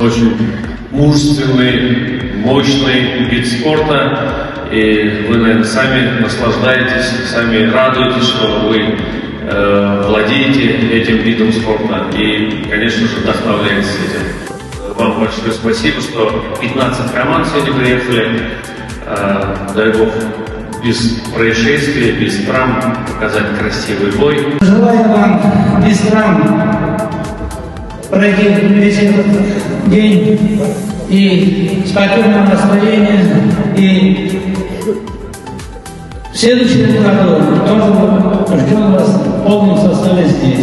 очень мужественный, мощный вид спорта. И вы, наверное, сами наслаждаетесь, сами радуетесь, что вы владеете этим видом спорта и, конечно же, вдохновляетесь этим. Вам большое спасибо, что 15 команд сегодня приехали. Дай Бог, без происшествий, без травм показать красивый бой. Желаю вам без травм пройти весь этот день и спокойного настроения. И в следующем году тоже ждем вас в полном составе здесь.